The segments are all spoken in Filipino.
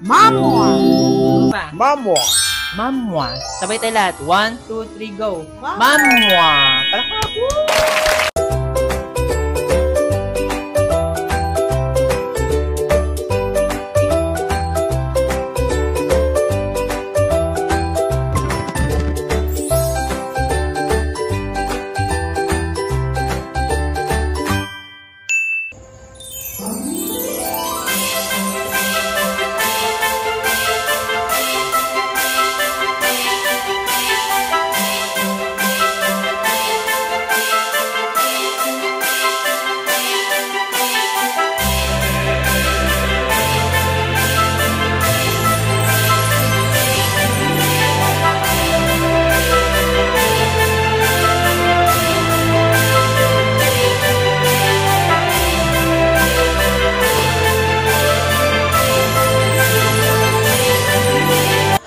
Mamwa. Pa. Mamwa. Mamwa. Sabay tayo lahat. 1, 2, 3, go. Mamwa. Palakpak.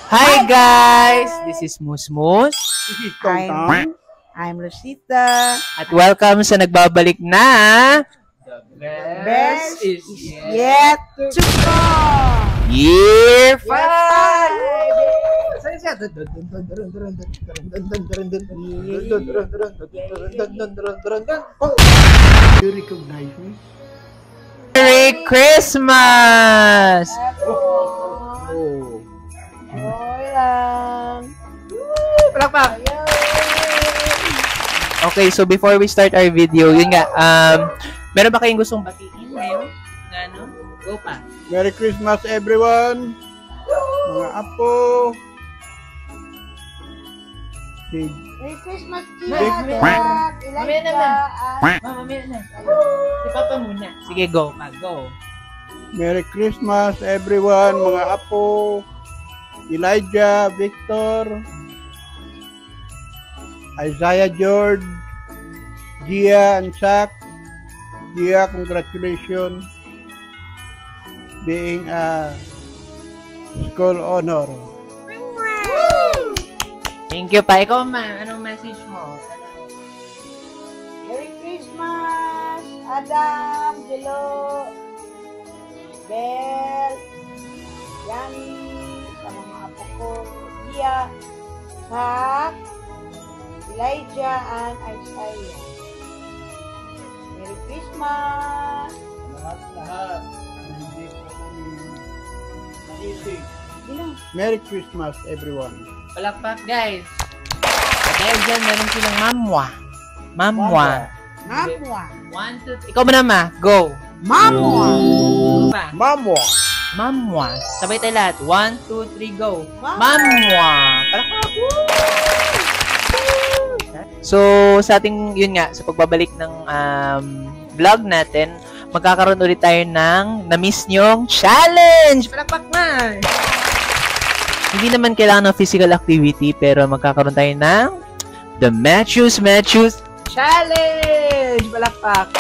Hi guys! This is Musmus. This is Tong. I'm Rosita. At welcome sa nagbabalik na The Best is yet to come. Year 5! You recognize me? Merry Christmas! Oh. Okay lang. Palakpak! Okay, so before we start our video, yun nga, meron ba kayong gustong batiin ngayon? Na ano? Go pa. Merry Christmas everyone. Mga apo. Merry Christmas, Merry Tia. Mamaya na. Mamaya na. Si Papa muna. Sige, go pa. Go. Merry Christmas everyone. Mga apo. Elijah, Victor, Isaiah George, Gia and Zach. Gia, congratulations being a school honor. Thank you pa. Ikaw ma, anong message mo? Merry Christmas, Adam, Jelo, Bel, Yani, sa mga apo ko, Gia, Hak, Elijah, and Isaiah. Merry Christmas! Lahat. Hindi ko naisip. Ilang? Merry Christmas everyone. Palakpak, guys. At dahil dyan, meron silang mamwa. Mamwa. Mamwa! 1, 2, 3. Ikaw muna ma. Go. Mamwa! Go pa. Mamwa. Mamwa. Sabay tayo lahat. 1, 2, 3, go. Mamwa. Palakpak. So, sa ating, yun nga, sa pagbabalik ng vlog natin, magkakaroon ulit tayo ng na-miss nyong challenge! Palakpak na! Hindi naman kailangan ng physical activity, pero magkakaroon tayo ng The Matthews Challenge! Palakpak!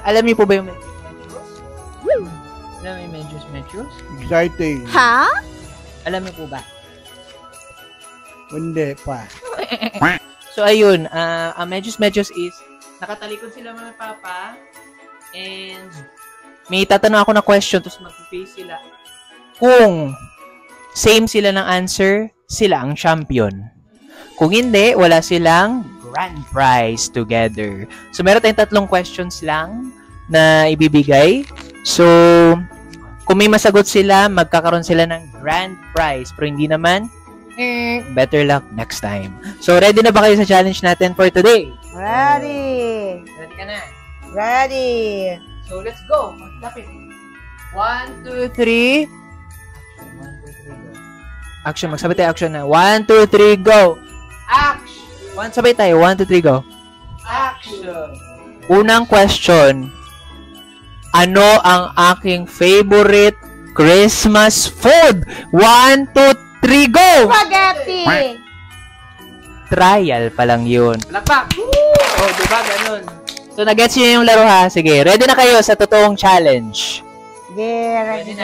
Alam niyo po ba yung Matthews? Alam mo yung Matthews? Exciting. Ha? Alam niyo po ba? Hindi pa. So, ayun, ang Matthews is, nakatalikod sila mga papa, and may tatanong ako na question, tapos mag-face sila. Kung same sila ng answer, sila ang champion. Kung hindi, wala silang grand prize together. So, meron tayong 3 questions lang na ibibigay. So, kung may masagot sila, magkakaroon sila ng grand prize. Pero hindi naman, better luck next time. So, ready na ba kayo sa challenge natin for today? Ready! Ready ka na? Ready! So, let's go. Lapit. 1, 2, 3. Action. Magsabi tayo action na. 1, 2, 3, go. Action. Sabay tayo. 1, 2, 3, go. Action. Unang question. Ano ang aking favorite Christmas food? 1, 2, 3, go! Spaghetti! Trial pa lang yun. Palakpak! Oh, diba? Ganun. So, nag-gets nyo yung laro ha? Sige, ready na kayo sa totoong challenge? Sige, ready.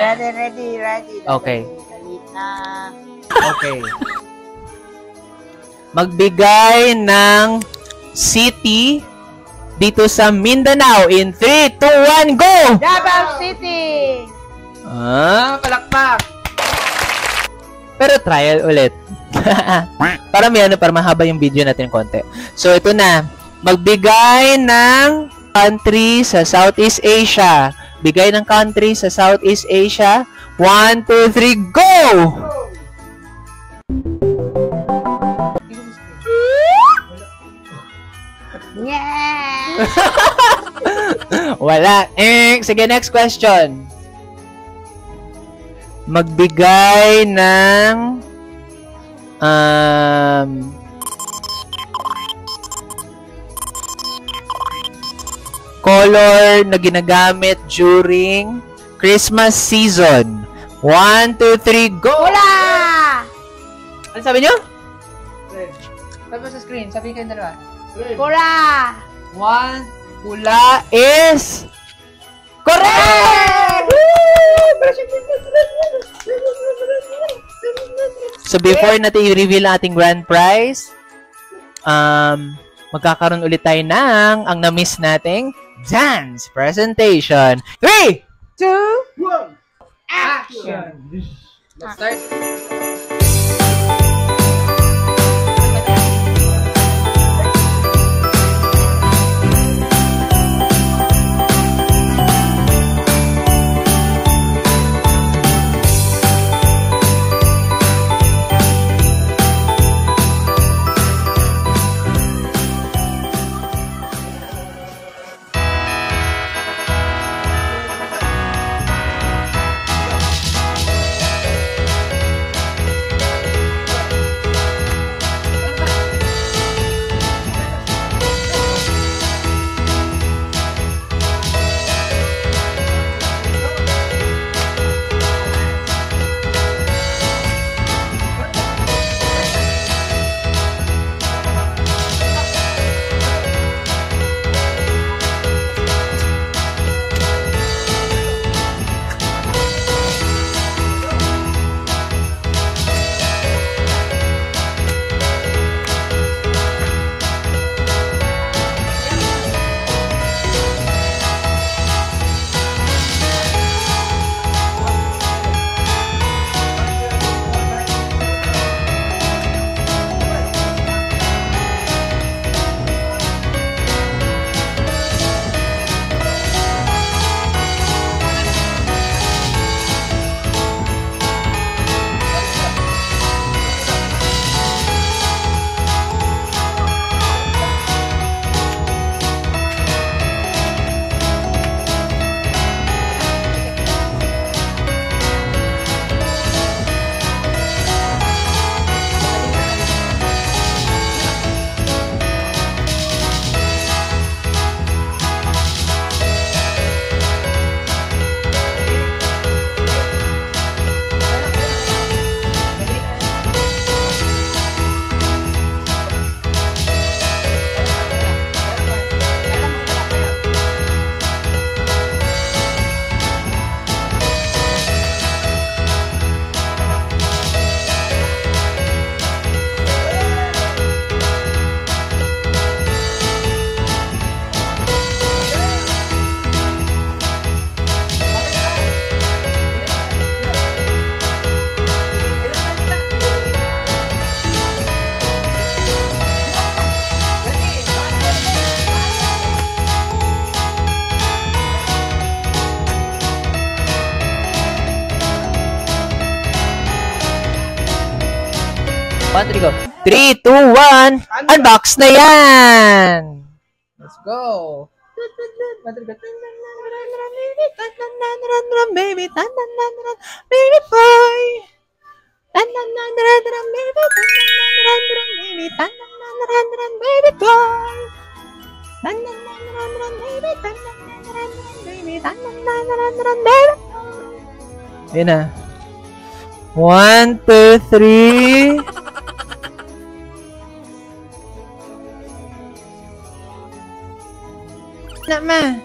Okay. Dali na. Okay. Magbigay ng city dito sa Mindanao in 3, 2, 1, go! Davao City! Palakpak! Pero trial ulit. Para may para mahaba yung video natin konti. So, ito na. Magbigay ng country sa Southeast Asia. Bigay ng country sa Southeast Asia. 1, 2, 3, go! Yeah! Wala. Sige, next question. Magbigay ng color na ginagamit during Christmas season. 1, 2, 3, go! Wala! Ano sabi niyo? Red. Sabi mo sa screen. Sabi kayong dalawa. Red. Wala! 1, pula is correct! So before natin i-reveal ang ating grand prize, magkakaroon ulit tayo ng ang na-miss nating dance presentation. 3, 2, 1. action! Let's start. One, three, go. 3, 2, 1. Unbox na yan! Let's go! Baby, baby boy! Baby boy! Ayan na. 1, 2, 3. Nama.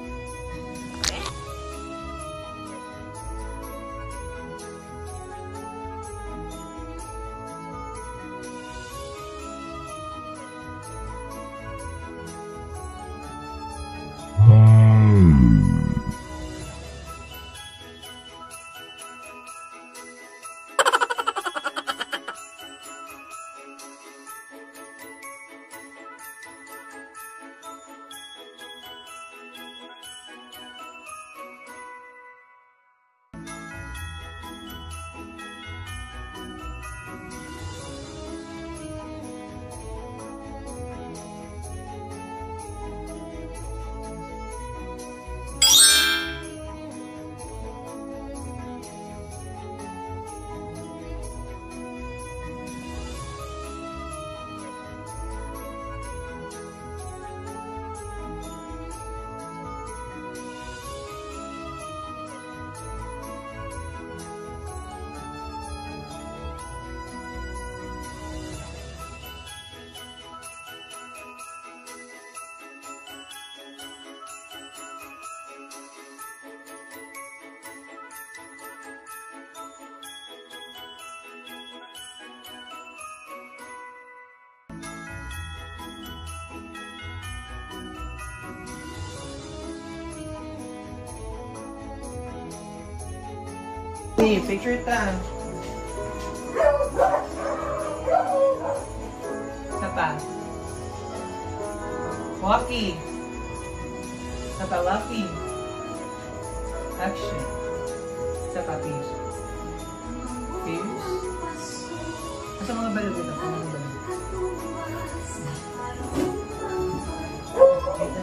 Okay, picture time. Isa pa. Walking. Isa pa, laughing. Action. Isa pa, peace. Peace. Asa mga balot ito? Asa mga balot? Kita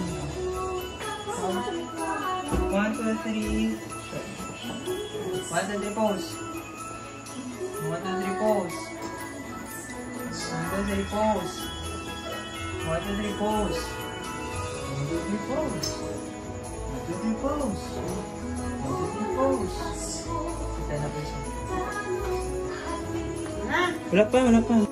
niyo. 1, 2, 3. 1, 2, 3, pose. 1, 2, 3, pose. 1, 2, 3, pose. 1, 2, 3, pose. 1, 2, 3, pose. 1, 2, 3, pose. 1, 2, 3, pose. Kita na po siya. Wala pa, wala pa.